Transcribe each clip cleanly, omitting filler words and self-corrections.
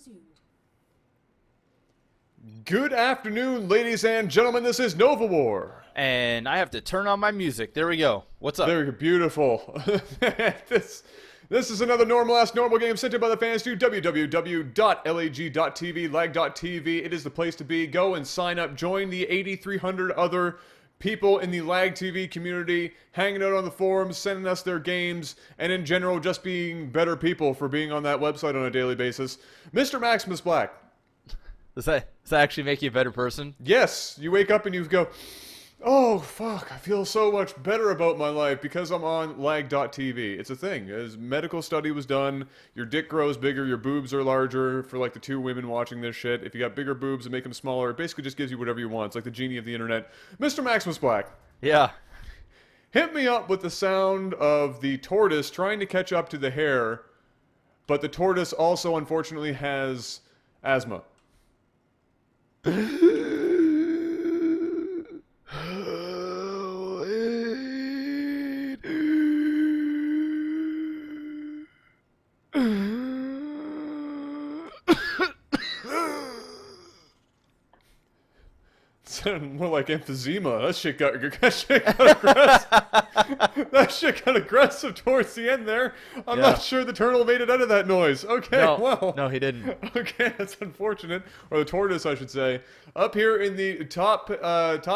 resumed. Good afternoon, ladies and gentlemen. This is Novawar. And I have to turn on my music. There we go. What's up? There we go. Beautiful. this is another normal game sent in by the fans to www.lag.tv, lag.tv. It is the place to be. Go and sign up. Join the 8,300 other people in the LAGTV community, hanging out on the forums, sending us their games, and in general, just being better people for being on that website on a daily basis. Mr. MaximusBlack. Does that actually make you a better person? Yes, you wake up and you go, oh, fuck, I feel so much better about my life because I'm on lag.tv. It's a thing. As medical study was done, your dick grows bigger, your boobs are larger for like the two women watching this shit. If you got bigger boobs and make them smaller, it basically just gives you whatever you want. It's like the genie of the internet. Mr. MaximusBlack. Yeah. Hit me up with the sound of the tortoise trying to catch up to the hare, but the tortoise also unfortunately has asthma. Sounded more like emphysema. That shit got aggressive. That shit got aggressive towards the end there. I'm not sure the turtle made it out of that noise. Okay, well. No, he didn't. Okay, that's unfortunate. Or the tortoise, I should say. Up here in the top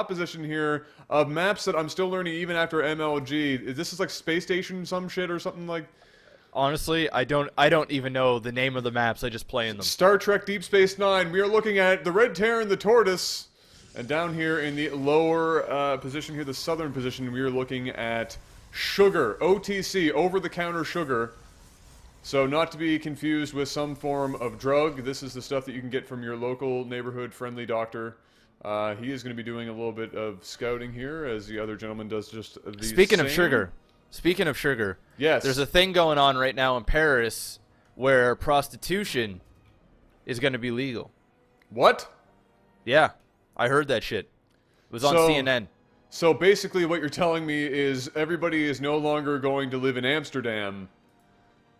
position here of maps that I'm still learning even after MLG. This is like Space Station some shit or something like... Honestly, I don't even know the name of the maps. I just play in them. Star Trek Deep Space Nine. We are looking at the red tear and the tortoise. And down here in the lower position here, the southern position, we are looking at SuGaR, OTC, over-the-counter sugar. So not to be confused with some form of drug. This is the stuff that you can get from your local neighborhood-friendly doctor. He is going to be doing a little bit of scouting here, as the other gentleman does just the Speaking same. of sugar, yes, there's a thing going on right now in Paris where prostitution is going to be legal. What? Yeah. I heard that shit. It was on CNN. So basically what you're telling me is everybody is no longer going to live in Amsterdam.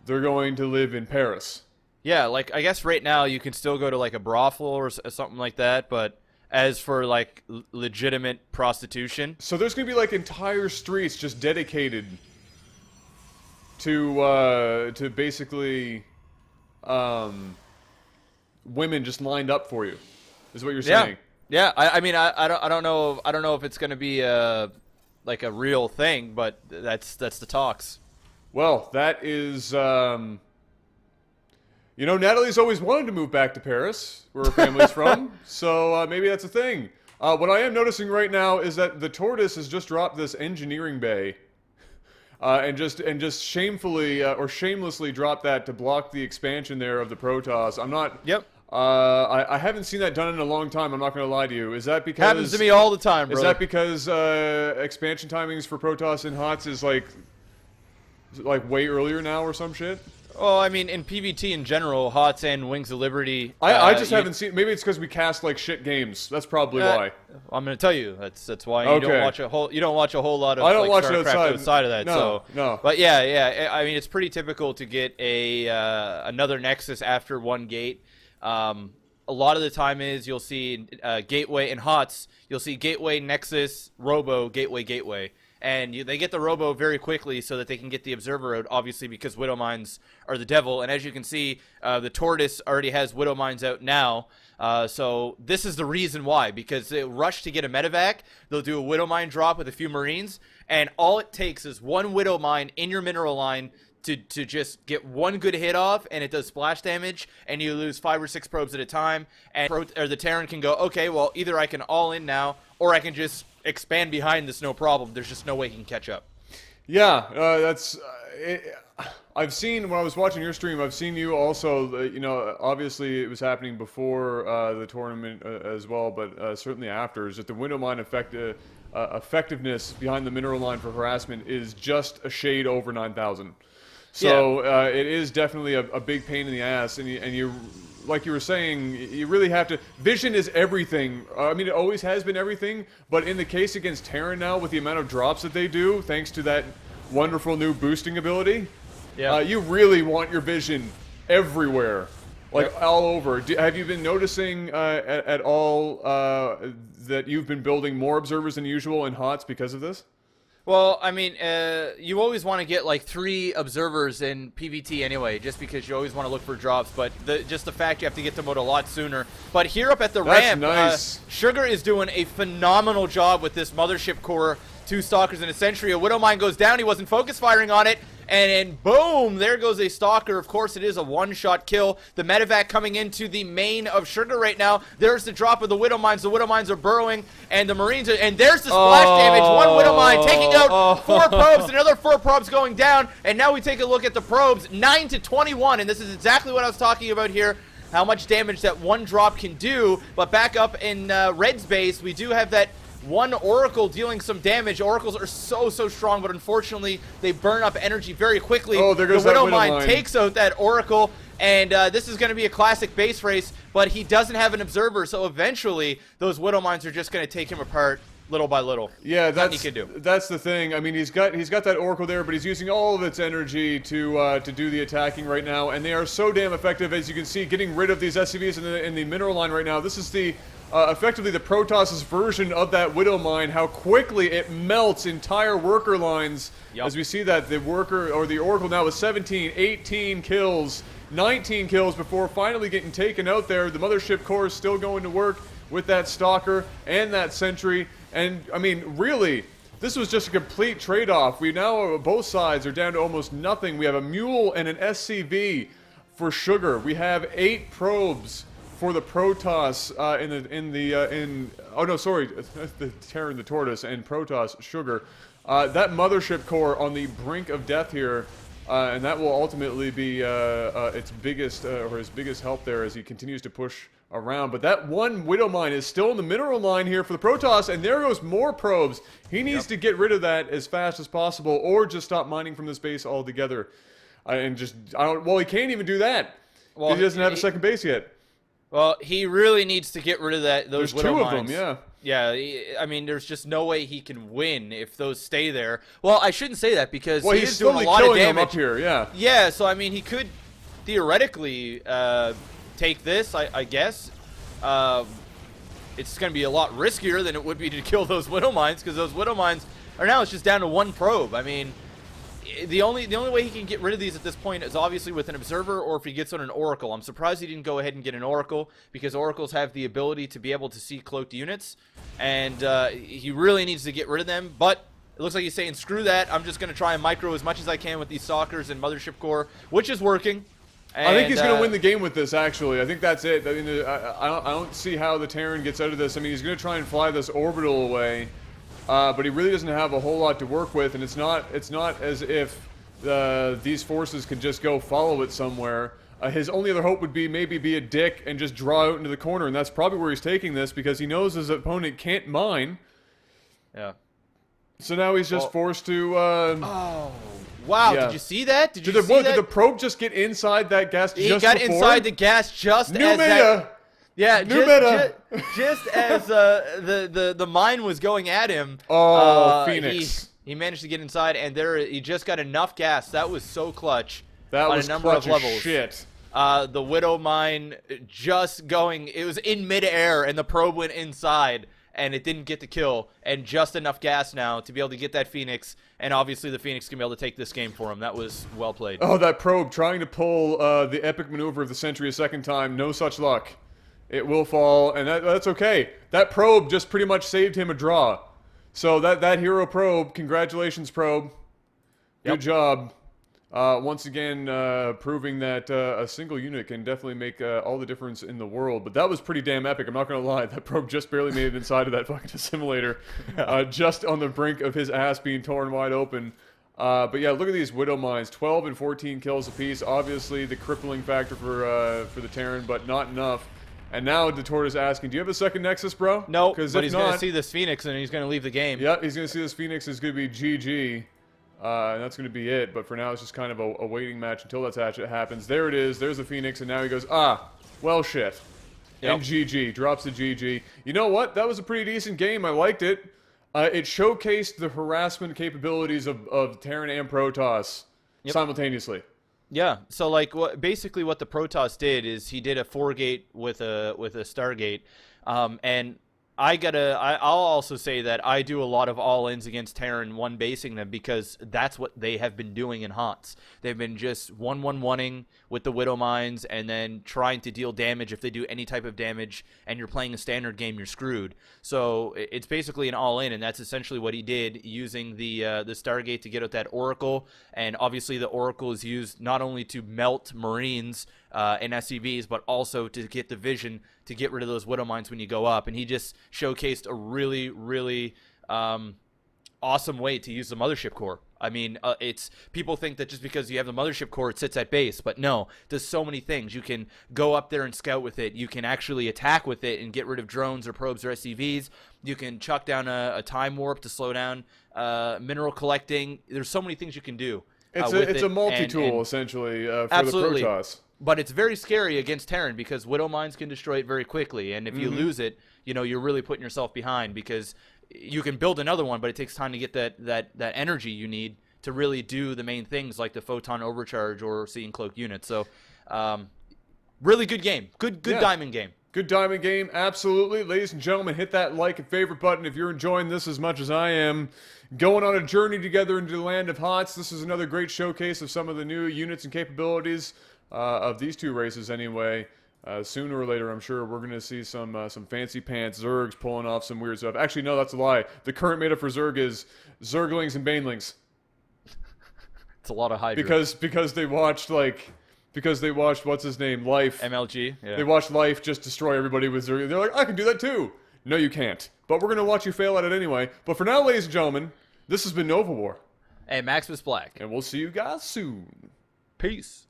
They're going to live in Paris. Yeah, like, I guess right now you can still go to, like, a brothel or something like that, but as for, like, legitimate prostitution... So there's going to be, like, entire streets just dedicated to basically, women just lined up for you, is what you're saying. Yeah, I mean, I don't know if it's gonna be like a real thing, but that's the talks. Well, that is, you know, Natalie's always wanted to move back to Paris, where her family's from, so maybe that's a thing. What I am noticing right now is that the tortoise has just dropped this engineering bay, and just shamefully or shamelessly dropped that to block the expansion there of the TheTortoise. I'm not. Yep. I haven't seen that done in a long time, I'm not going to lie to you. Is that because... Happens to me all the time, bro. Is that because expansion timings for TheTortoise and HOTS is like way earlier now or some shit? Well, I mean, in PvT in general, HOTS and Wings of Liberty... I just haven't seen... Maybe it's because we cast like shit games. That's probably why. I'm going to tell you. That's why you don't watch a whole lot of I don't watch Starcraft outside of that. No. But yeah. I mean, it's pretty typical to get another Nexus after one gate. A lot of the time you'll see Gateway and HOTS, you'll see Gateway, Nexus, Robo, Gateway. And they get the Robo very quickly so that they can get the Observer out, obviously because Widow Mines are the devil. And as you can see, the Tortoise already has Widow Mines out now. So this is the reason why, because they rush to get a medevac. They'll do a Widow Mine drop with a few Marines. And all it takes is one Widow Mine in your mineral line to just get one good hit off, and it does splash damage, and you lose 5 or 6 probes at a time, and the Terran can go, okay, well, either I can all in now, or I can just expand behind this, no problem. There's just no way he can catch up. Yeah, that's... I've seen, when I was watching your stream, I've seen you also, you know, obviously it was happening before the tournament as well, but certainly after, is that the window mine effectiveness behind the mineral line for harassment is just a shade over 9,000. So it is definitely a big pain in the ass, and you, like you were saying, you really have to. Vision is everything. I mean, it always has been everything, but in the case against Terran now, with the amount of drops that they do, thanks to that wonderful new boosting ability, you really want your vision everywhere. like all over. Have you been noticing at all that you've been building more observers than usual in HOTS because of this? Well, I mean, you always want to get like 3 observers in PvT anyway, just because you always want to look for drops. But just the fact you have to get them out a lot sooner. But here up at the ramp, nice. SuGaR is doing a phenomenal job with this mothership core. 2 Stalkers and a Sentry. A Widowmine goes down. He wasn't focus firing on it. And boom, there goes a Stalker. Of course, it is a one-shot kill. The medevac coming into the main of SuGaR right now. There's the drop of the Widowmines. The Widowmines are burrowing, and the Marines are, and there's the splash damage. 1 Widowmine taking out 4 probes, another 4 probes going down. And now we take a look at the probes, 9 to 21, and this is exactly what I was talking about here. How much damage that 1 drop can do. But back up in Red's base, we do have that 1 Oracle dealing some damage. Oracles are so strong, but unfortunately they burn up energy very quickly. Oh, there goes the that Widowmine Widowmine. takes out that Oracle, and this is going to be a classic base race, but he doesn't have an observer, so eventually those Widowmines are just going to take him apart little by little. Yeah, Nothing he can do. that's the thing. I mean, he's got that Oracle there, but he's using all of its energy to do the attacking right now, and they are so damn effective, as you can see, getting rid of these SCVs in the mineral line right now. This is the effectively the Protoss's version of that Widowmine. How quickly it melts entire worker lines. Yep. As we see that the worker or the Oracle now with 17, 18 kills, 19 kills before finally getting taken out there. The mothership core is still going to work with that Stalker and that Sentry. And, I mean, really, this was just a complete trade-off. We now, both sides are down to almost nothing. We have a Mule and an SCV for SuGaR. We have 8 probes for the Protoss the Terran, the Tortoise, and Protoss, SuGaR. That mothership core on the brink of death here, and that will ultimately be its biggest, or his biggest help there as he continues to push around. But that 1 Widowmine is still in the mineral line here for the Protoss, and there goes more probes. He needs to get rid of that as fast as possible, or just stop mining from this base altogether. And just, well, he can't even do that. Well, he doesn't have a second base yet. Well, he really needs to get rid of those There's Widowmines. 2 of them, yeah. Yeah, I mean, there's just no way he can win if those stay there. Well, I shouldn't say that because Well, he he's is doing a slowly lot of killing them damage up here, yeah. Yeah, so I mean, he could theoretically take this, I guess. It's going to be a lot riskier than it would be to kill those Widowmines, because those Widowmines are now it's just down to 1 probe. I mean, the only way he can get rid of these at this point is obviously with an observer, or if he gets on an Oracle. I'm surprised he didn't go ahead and get an Oracle, because Oracles have the ability to be able to see cloaked units, and he really needs to get rid of them. But it looks like he's saying, screw that, I'm just going to try and micro as much as I can with these Stalkers and Mothership Core, which is working. And, I think he's going to win the game with this, actually. I think that's it. I mean, I don't see how the Terran gets out of this. I mean, he's going to try and fly this orbital away, but he really doesn't have a whole lot to work with, and it's not as if these forces can just go follow it somewhere. His only other hope would be maybe be a dick and just draw out into the corner, and that's probably where he's taking this, because he knows his opponent can't mine. Yeah. So now he's just forced to... oh, wow. Yeah. Did you see that? Did you see that? Did the probe just get inside that gas He just got before? inside the gas just New as meta! that... Yeah, New meta! Just as the mine was going at him. Oh, Phoenix. He managed to get inside, and he just got enough gas. That was so clutch. That on was a number clutch of levels. as shit. The Widow mine just going, it was in midair, and the probe went inside, and it didn't get the kill, and just enough gas now to be able to get that Phoenix, and obviously the Phoenix can be able to take this game for him. That was well played. Oh, that probe trying to pull the epic maneuver of the century a second time. No such luck. It will fall, and that's okay. That probe just pretty much saved him a draw. So that hero probe, congratulations probe. Good job. Once again, proving that a single unit can definitely make all the difference in the world. But that was pretty damn epic, I'm not going to lie. That probe just barely made it inside of that fucking assimilator. Just on the brink of his ass being torn wide open. But yeah, look at these Widow mines. 12 and 14 kills apiece. Obviously the crippling factor for the Terran, but not enough. And now TheTortoise asking, do you have a second Nexus, bro? No, but he's going to see this Phoenix and he's going to leave the game. Yeah, he's going to see this Phoenix. It's going to be GG. And that's going to be it. But for now, it's just kind of a waiting match until that happens. There it is. There's the Phoenix. And now he goes, well, shit. Yep. And GG. Drops the GG. You know what? That was a pretty decent game. I liked it. It showcased the harassment capabilities of Terran and Protoss simultaneously. Yeah. So like basically what the TheTortoise did is he did a 4-gate with a Stargate, and I'll also say that I do a lot of all-ins against Terran one basing them because that's what they have been doing in HOTS. They've been just 1-1-1ing with the Widow Mines and then trying to deal damage. If they do any type of damage and you're playing a standard game, you're screwed. So it's basically an all-in, and that's essentially what he did using the Stargate to get out that Oracle. And obviously the Oracle is used not only to melt Marines and SCVs, but also to get the vision to get rid of those Widow Mines when you go up. And he just showcased a really, really awesome way to use the Mothership Core. I mean, it's people think that just because you have the Mothership Core, it sits at base, but no, there's so many things. You can go up there and scout with it. You can actually attack with it and get rid of drones or probes or SCVs. You can chuck down a time warp to slow down mineral collecting. There's so many things you can do. It's a multi-tool essentially for absolutely. the TheTortoise. But it's very scary against Terran because Widow Mines can destroy it very quickly, and if you lose it, you know, you're really putting yourself behind because you can build another one, but it takes time to get that energy you need to really do the main things like the photon overcharge or seeing cloak units. So, really good game, good diamond game. Good diamond game, absolutely. Ladies and gentlemen, hit that like and favorite button if you're enjoying this as much as I am. Going on a journey together into the land of HOTS. This is another great showcase of some of the new units and capabilities of these two races anyway. Sooner or later, I'm sure we're going to see some fancy pants Zergs pulling off some weird stuff. Actually, no, that's a lie. The current meta for Zerg is Zerglings and Banelings. It's a lot of Hydra. Because they watched what's his name, Life. MLG. Yeah. They watched Life just destroy everybody with Zerg. They're like, I can do that too. No, you can't. But we're going to watch you fail at it anyway. But for now, ladies and gentlemen, this has been Novawar. Hey, MaximusBlack. And we'll see you guys soon. Peace.